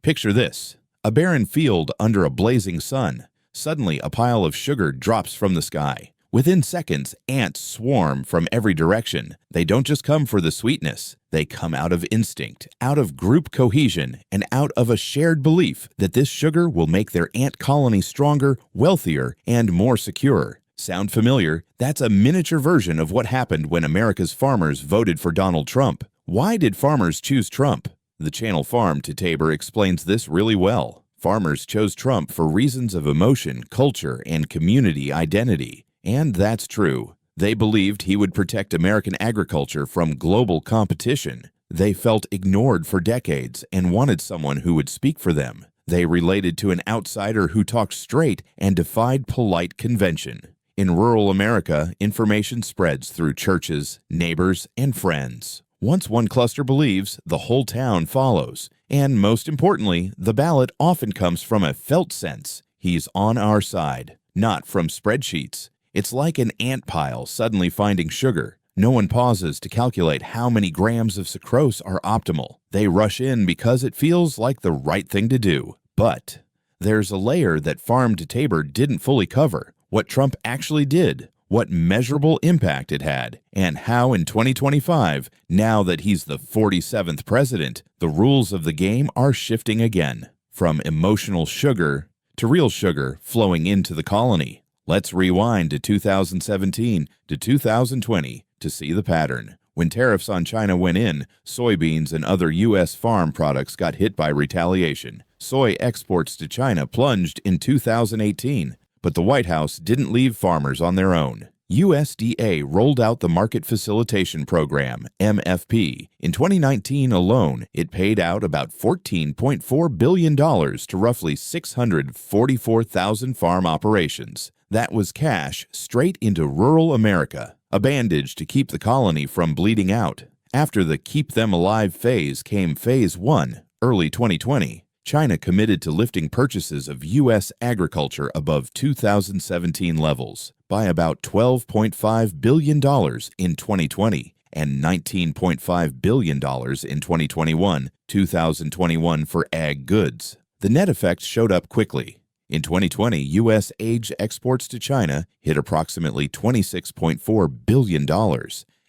Picture this: a barren field under a blazing sun. Suddenly, a pile of sugar drops from the sky. Within seconds, ants swarm from every direction. They don't just come for the sweetness. They come out of instinct, out of group cohesion, and out of a shared belief that this sugar will make their ant colony stronger, wealthier, and more secure. Sound familiar? That's a miniature version of what happened when America's farmers voted for Donald Trump. Why did farmers choose Trump? The Channel Farm to Tabor explains this really well. Farmers chose Trump for reasons of emotion, culture, and community identity. And that's true. They believed he would protect American agriculture from global competition. They felt ignored for decades and wanted someone who would speak for them. They related to an outsider who talked straight and defied polite convention. In rural America, information spreads through churches, neighbors, and friends. Once one cluster believes, the whole town follows. And most importantly, the ballot often comes from a felt sense. He's on our side, not from spreadsheets. It's like an ant pile suddenly finding sugar. No one pauses to calculate how many grams of sucrose are optimal. They rush in because it feels like the right thing to do. But there's a layer that Farm to Tabor didn't fully cover: what Trump actually did, what measurable impact it had, and how in 2025, now that he's the 47th president, the rules of the game are shifting again, from emotional sugar to real sugar flowing into the colony. Let's rewind to 2017 to 2020 to see the pattern. When tariffs on China went in, soybeans and other U.S. farm products got hit by retaliation. Soy exports to China plunged in 2018, but the White House didn't leave farmers on their own. USDA rolled out the Market Facilitation Program, MFP. In 2019 alone, it paid out about $14.4 billion to roughly 644,000 farm operations. That was cash straight into rural America, a bandage to keep the colony from bleeding out. After the Keep Them Alive phase came Phase 1, early 2020. China committed to lifting purchases of U.S. agriculture above 2017 levels by about $12.5 billion in 2020 and $19.5 billion in 2021 for ag goods. The net effect showed up quickly. In 2020, U.S. ag exports to China hit approximately $26.4 billion,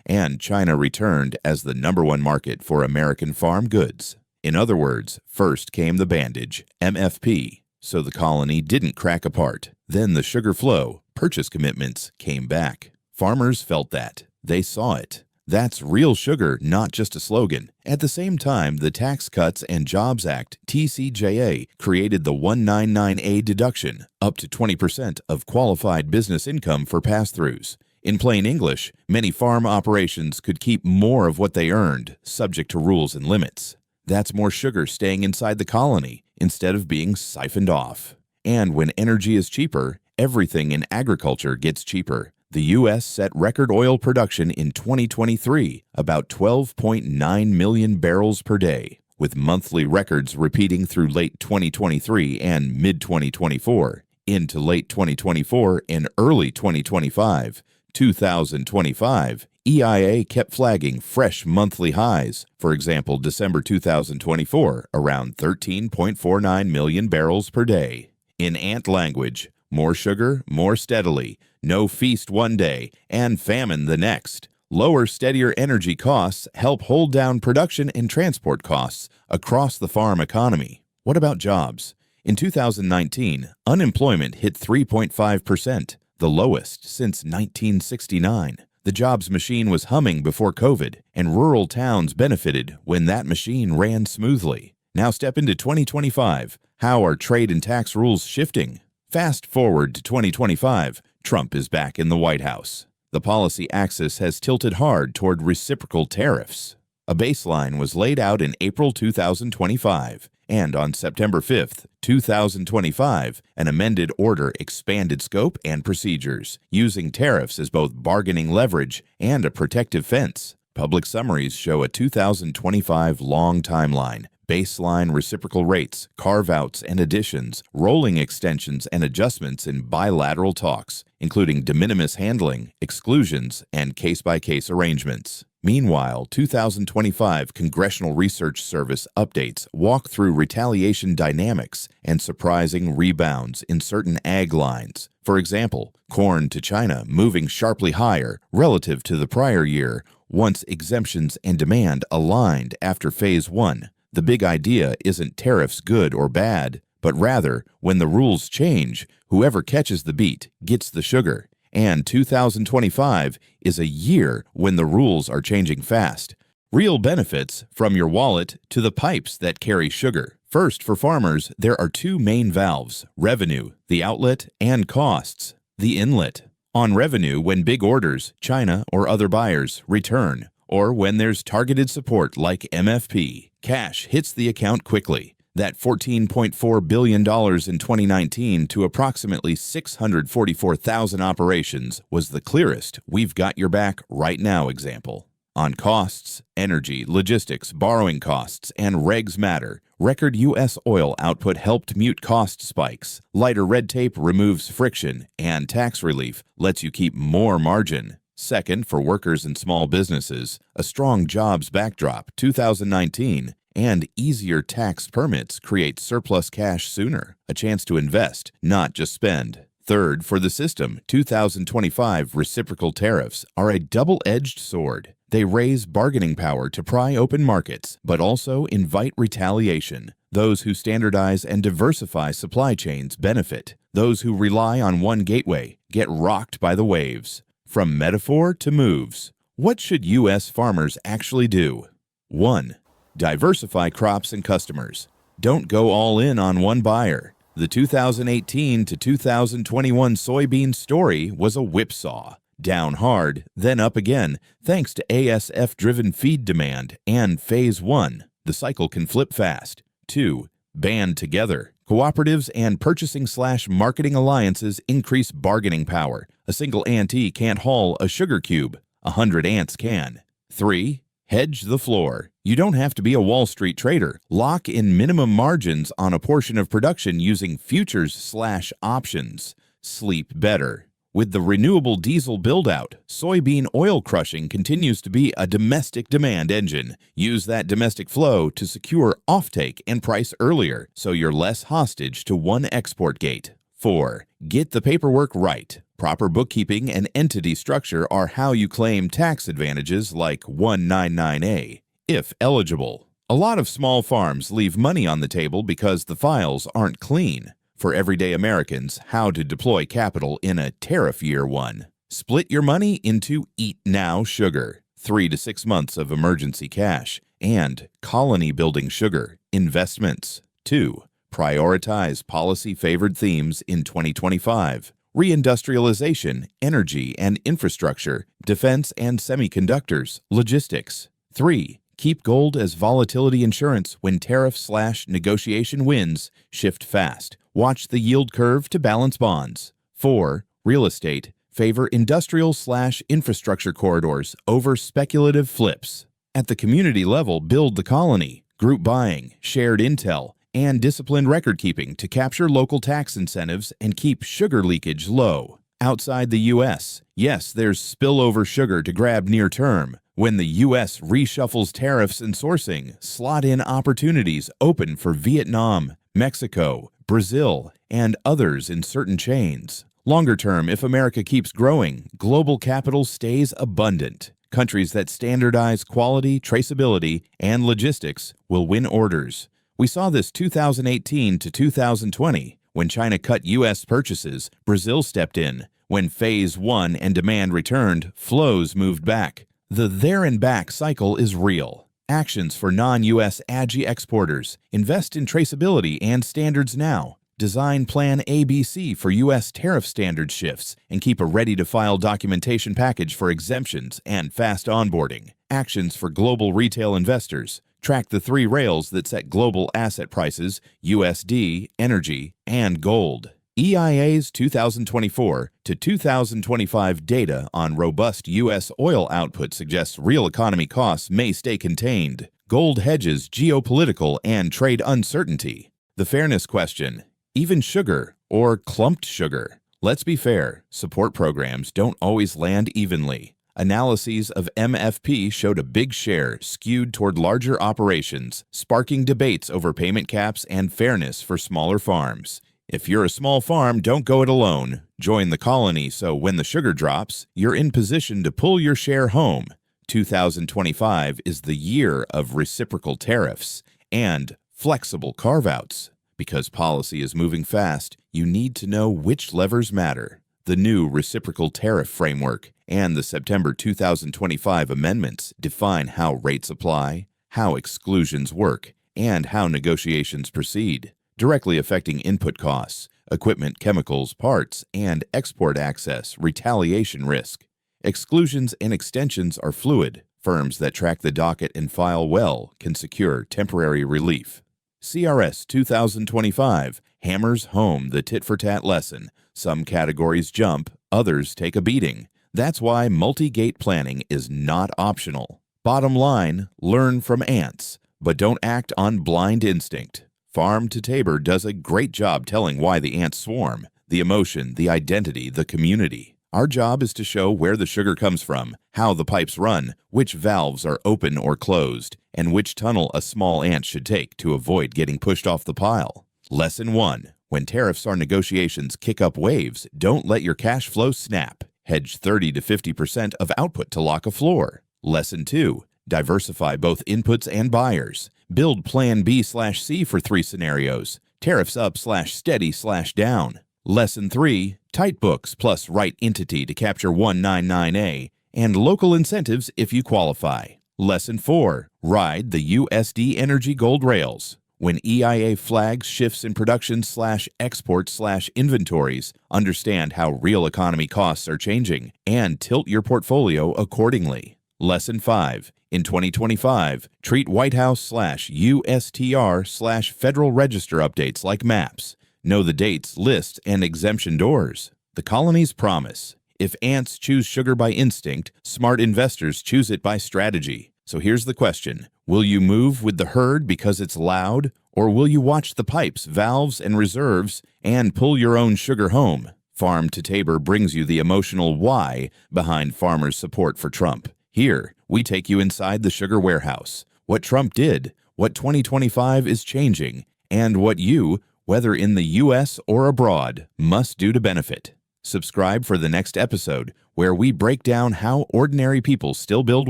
and China returned as the #1 market for American farm goods. In other words, first came the bandage, MFP, so the colony didn't crack apart. Then the sugar flow, purchase commitments, came back. Farmers felt that. They saw it. That's real sugar, not just a slogan. At the same time, the Tax Cuts and Jobs Act, TCJA, created the 199A deduction, up to 20% of qualified business income for pass-throughs. In plain English, many farm operations could keep more of what they earned, subject to rules and limits. That's more sugar staying inside the colony instead of being siphoned off. And when energy is cheaper, everything in agriculture gets cheaper. The U.S. set record oil production in 2023, about 12.9 million barrels per day, with monthly records repeating through late 2023 and mid-2024, into late 2024 and early 2025. 2025, EIA kept flagging fresh monthly highs. For example, December 2024, around 13.49 million barrels per day. In ant language, more sugar, more steadily, no feast one day, and famine the next. Lower, steadier energy costs help hold down production and transport costs across the farm economy. What about jobs? In 2019, unemployment hit 3.5%, the lowest since 1969. The jobs machine was humming before COVID, and rural towns benefited when that machine ran smoothly. Now step into 2025. How are trade and tax rules shifting? Fast forward to 2025, Trump is back in the White House. The policy axis has tilted hard toward reciprocal tariffs. A baseline was laid out in April 2025, and on September 5, 2025, an amended order expanded scope and procedures, using tariffs as both bargaining leverage and a protective fence. Public summaries show a 2025 long timeline: baseline reciprocal rates, carve-outs and additions, rolling extensions and adjustments in bilateral talks, including de minimis handling, exclusions, and case-by-case arrangements. Meanwhile, 2025 Congressional Research Service updates walk through retaliation dynamics and surprising rebounds in certain ag lines. For example, corn to China moving sharply higher relative to the prior year once exemptions and demand aligned after Phase 1. The big idea isn't tariffs good or bad, but rather, when the rules change, whoever catches the beat gets the sugar. And 2025 is a year when the rules are changing fast. Real benefits from your wallet to the pipes that carry sugar. First, for farmers, there are two main valves: revenue, the outlet, and costs, the inlet. On revenue, when big orders, China or other buyers, return, or when there's targeted support like MFP, cash hits the account quickly. That $14.4 billion in 2019 to approximately 644,000 operations was the clearest "we've got your back right now" example. On costs, energy, logistics, borrowing costs, and regs matter. Record U.S. oil output helped mute cost spikes. Lighter red tape removes friction, and tax relief lets you keep more margin. Second, for workers and small businesses, a strong jobs backdrop, 2019, and easier tax permits create surplus cash sooner, a chance to invest, not just spend. Third, for the system, 2025 reciprocal tariffs are a double-edged sword. They raise bargaining power to pry open markets, but also invite retaliation. Those who standardize and diversify supply chains benefit. Those who rely on one gateway get rocked by the waves. From metaphor to moves, what should U.S. farmers actually do? 1. Diversify crops and customers. Don't go all in on one buyer. The 2018 to 2021 soybean story was a whipsaw. Down hard, then up again, thanks to ASF-driven feed demand and Phase 1. The cycle can flip fast. 2. Band together. Cooperatives and purchasing/marketing alliances increase bargaining power. A single ant can't haul a sugar cube. 100 ants can. 3. Hedge the floor. You don't have to be a Wall Street trader. Lock in minimum margins on a portion of production using futures/options. Sleep better. With the renewable diesel build-out, soybean oil crushing continues to be a domestic demand engine. Use that domestic flow to secure offtake and price earlier, so you're less hostage to one export gate. 4. Get the paperwork right. Proper bookkeeping and entity structure are how you claim tax advantages like 199A, if eligible. A lot of small farms leave money on the table because the files aren't clean. For everyday Americans, how to deploy capital in a tariff year 1. Split your money into Eat Now sugar, 3 to 6 months of emergency cash, and colony-building sugar investments. 2. Prioritize policy-favored themes in 2025. Reindustrialization, energy and infrastructure, defense and semiconductors, logistics. 3. Keep gold as volatility insurance when tariff/negotiation winds shift fast. Watch the yield curve to balance bonds. 4. Real estate. Favor industrial/infrastructure corridors over speculative flips. At the community level, build the colony. Group buying, shared intel, and disciplined record keeping to capture local tax incentives and keep sugar leakage low. Outside the U.S., yes, there's spillover sugar to grab near term. When the U.S. reshuffles tariffs and sourcing, slot in opportunities open for Vietnam, Mexico, Brazil, and others in certain chains. Longer term, if America keeps growing, global capital stays abundant. Countries that standardize quality, traceability, and logistics will win orders. We saw this 2018 to 2020. When China cut U.S. purchases, Brazil stepped in. When Phase 1 and demand returned, flows moved back. The there and back cycle is real. Actions for non-U.S. ag exporters. Invest in traceability and standards now. Design Plan ABC for U.S. tariff standard shifts and keep a ready-to-file documentation package for exemptions and fast onboarding. Actions for global retail investors. Track the 3 rails that set global asset prices: USD, energy, and gold. EIA's 2024 to 2025 data on robust U.S. oil output suggests real economy costs may stay contained. Gold hedges geopolitical and trade uncertainty. The fairness question: even sugar or clumped sugar? Let's be fair, support programs don't always land evenly. Analyses of MFP showed a big share skewed toward larger operations, sparking debates over payment caps and fairness for smaller farms. If you're a small farm, don't go it alone. Join the colony so when the sugar drops, you're in position to pull your share home. 2025 is the year of reciprocal tariffs and flexible carve-outs. Because policy is moving fast, you need to know which levers matter. The new reciprocal tariff framework and the September 2025 amendments define how rates apply, how exclusions work, and how negotiations proceed, directly affecting input costs, equipment, chemicals, parts, and export access, retaliation risk. Exclusions and extensions are fluid. Firms that track the docket and file well can secure temporary relief. CRS 2025 hammers home the tit-for-tat lesson. Some categories jump, others take a beating. That's why multi-gate planning is not optional. Bottom line, learn from ants, but don't act on blind instinct. Farm to Tabor does a great job telling why the ants swarm, the emotion, the identity, the community. Our job is to show where the sugar comes from, how the pipes run, which valves are open or closed, and which tunnel a small ant should take to avoid getting pushed off the pile. Lesson 1. When tariffs or negotiations kick up waves, don't let your cash flow snap. Hedge 30 to 50% of output to lock a floor. Lesson 2. Diversify both inputs and buyers. Build Plan B/C for 3 scenarios. Tariffs up/steady/down. Lesson 3. Tight books plus right entity to capture 199A and local incentives if you qualify. Lesson 4. Ride the USD Energy Gold Rails. When EIA flags shifts in production/export/inventories, understand how real economy costs are changing and tilt your portfolio accordingly. Lesson 5. In 2025, treat White House/USTR/Federal Register updates like maps. Know the dates, lists, and exemption doors. The colony's promise. If ants choose sugar by instinct, smart investors choose it by strategy. So here's the question. Will you move with the herd because it's loud, or will you watch the pipes, valves, and reserves and pull your own sugar home? Farm to Tabor brings you the emotional why behind farmers' support for Trump. Here, we take you inside the sugar warehouse, what Trump did, what 2025 is changing, and what you, whether in the U.S. or abroad, must do to benefit. Subscribe for the next episode, where we break down how ordinary people still build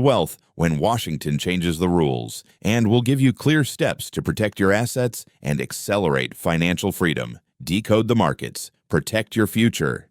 wealth when Washington changes the rules, and we'll give you clear steps to protect your assets and accelerate financial freedom. Decode the markets. Protect your future.